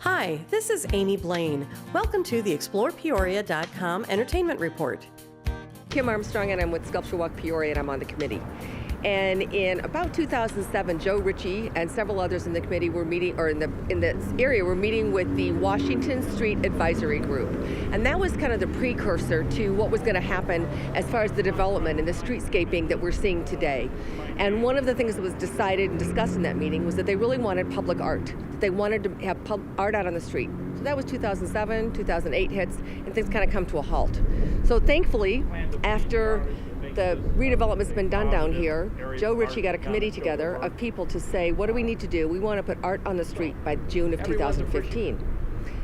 Hi, this is Amy Blaine. Welcome to the ExplorePeoria.com Entertainment Report. Kim Armstrong, and I'm with Sculpture Walk Peoria, and I'm on the committee. And in about 2007, Joe Ritchie and several others in the committee were meeting, or in this area, were meeting with the Washington Street Advisory Group. And that was kind of the precursor to what was going to happen as far as the development and the streetscaping that we're seeing today. And one of the things that was decided and discussed in that meeting was that they really wanted public art. They wanted to have art out on the street. So that was 2007, 2008 hits, and things kind of come to a halt. So thankfully, after the redevelopment's been done down here, Joe Ritchie got a committee together of people to say, what do we need to do? We want to put art on the street by June of 2015.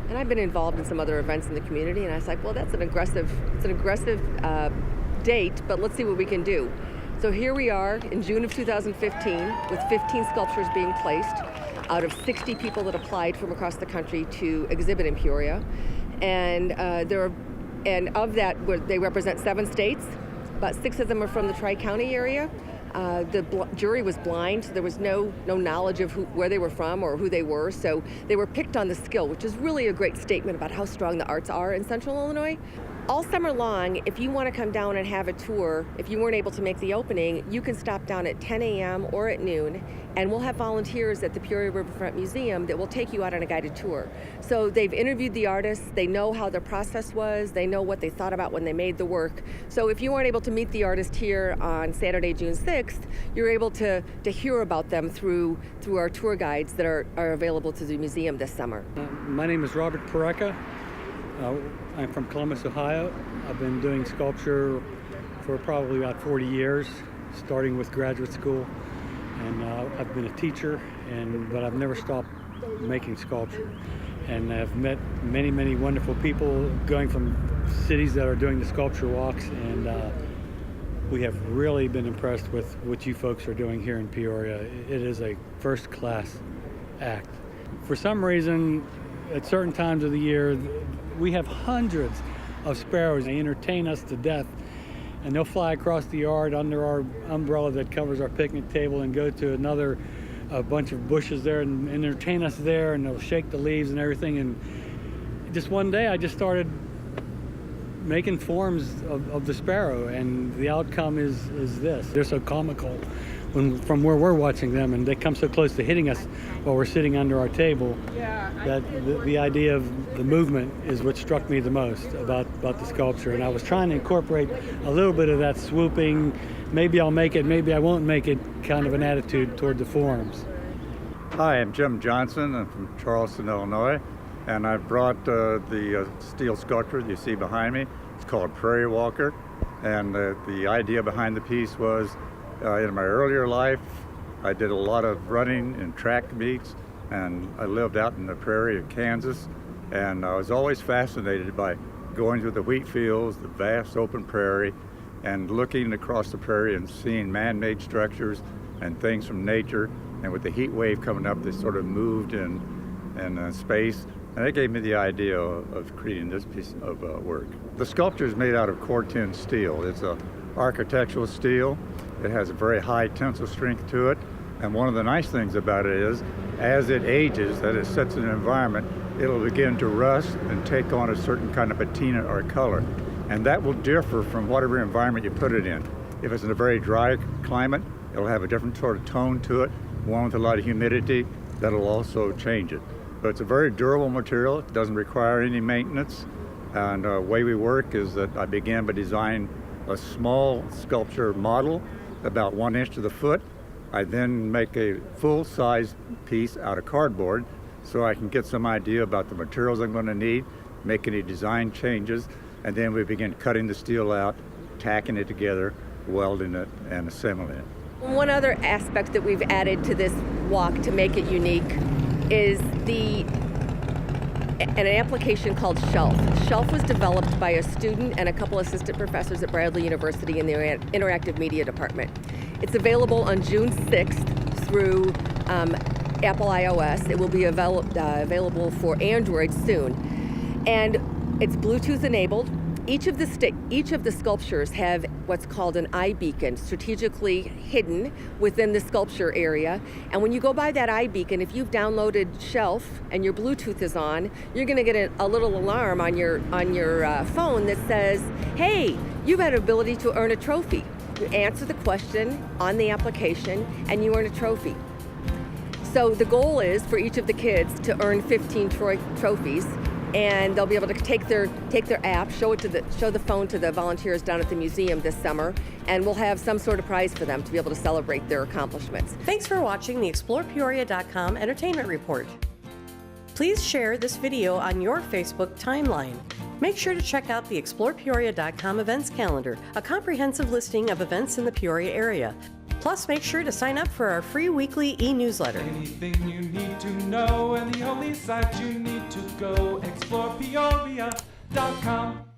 And I've been involved in some other events in the community, and I was like, well, it's an aggressive date, but let's see what we can do. So here we are in June of 2015 with 15 sculptures being placed out of 60 people that applied from across the country to exhibit in Peoria. And of that, they represent 7 states. About 6 of them are from the Tri-County area. The jury was blind, so there was no knowledge of where they were from or who they were, so they were picked on the skill, which is really a great statement about how strong the arts are in Central Illinois. All summer long, if you want to come down and have a tour, if you weren't able to make the opening, you can stop down at 10 a.m. or at noon, and we'll have volunteers at the Peoria Riverfront Museum that will take you out on a guided tour. So they've interviewed the artists, they know how their process was, they know what they thought about when they made the work. So if you weren't able to meet the artist here on Saturday, June 6th, you're able to hear about them through our tour guides that are available to the museum this summer. My name is Robert Baraka. I'm from Columbus, Ohio. I've been doing sculpture for probably about 40 years, starting with graduate school. And I've been a teacher, but I've never stopped making sculpture. And I've met many, many wonderful people going from cities that are doing the sculpture walks. And we have really been impressed with what you folks are doing here in Peoria. It is a first-class act. For some reason, at certain times of the year, we have hundreds of sparrows. They entertain us to death, and they'll fly across the yard under our umbrella that covers our picnic table and go to a bunch of bushes there and entertain us there, and they'll shake the leaves and everything. And just one day I just started making forms of the sparrow, and the outcome is this. They're so comical from where we're watching them, and they come so close to hitting us while we're sitting under our table, that the idea of the movement is what struck me the most about the sculpture. And I was trying to incorporate a little bit of that swooping, maybe I'll make it, maybe I won't make it, kind of an attitude toward the forms. Hi, I'm Jim Johnson. I'm from Charleston, Illinois, and I brought the steel sculpture that you see behind me. It's called Prairie Walker, and the idea behind the piece was, in my earlier life, I did a lot of running and track meets, and I lived out in the prairie of Kansas, and I was always fascinated by going through the wheat fields, the vast open prairie, and looking across the prairie and seeing man-made structures and things from nature. And with the heat wave coming up, they sort of moved in space, and it gave me the idea of creating this piece of work. The sculpture is made out of Corten steel. It's a architectural steel. It has a very high tensile strength to it, and one of the nice things about it is, as it ages, that it sets in an environment, it'll begin to rust and take on a certain kind of patina or color, and that will differ from whatever environment you put it in. If it's in a very dry climate, it'll have a different sort of tone to it. One with a lot of humidity, that'll also change it. But it's a very durable material. It doesn't require any maintenance, and the way we work is that I began by designing a small sculpture model about 1 inch to the foot. I then make a full-size piece out of cardboard so I can get some idea about the materials I'm going to need, make any design changes, and then we begin cutting the steel out, tacking it together, welding it, and assembling it. One other aspect that we've added to this walk to make it unique is an application called Shelf. Shelf was developed by a student and a couple assistant professors at Bradley University in the Interactive Media Department. It's available on June 6th through Apple iOS. It will be available for Android soon. And it's Bluetooth enabled. each of the sculptures have what's called an eye beacon, strategically hidden within the sculpture area. And when you go by that eye beacon, if you've downloaded Shelf and your Bluetooth is on, you're going to get a little alarm on your phone that says, "Hey, you've had ability to earn a trophy." You answer the question on the application, and you earn a trophy. So the goal is for each of the kids to earn 15 trophies. And they'll be able to take their app, show the phone to the volunteers down at the museum this summer, and we'll have some sort of prize for them to be able to celebrate their accomplishments. Thanks for watching the ExplorePeoria.com Entertainment Report. Please share this video on your Facebook timeline. Make sure to check out the ExplorePeoria.com events calendar, a comprehensive listing of events in the Peoria area. Plus, make sure to sign up for our free weekly e-newsletter. Anything you need to know, and the only site you need to go, ExplorePeoria.com.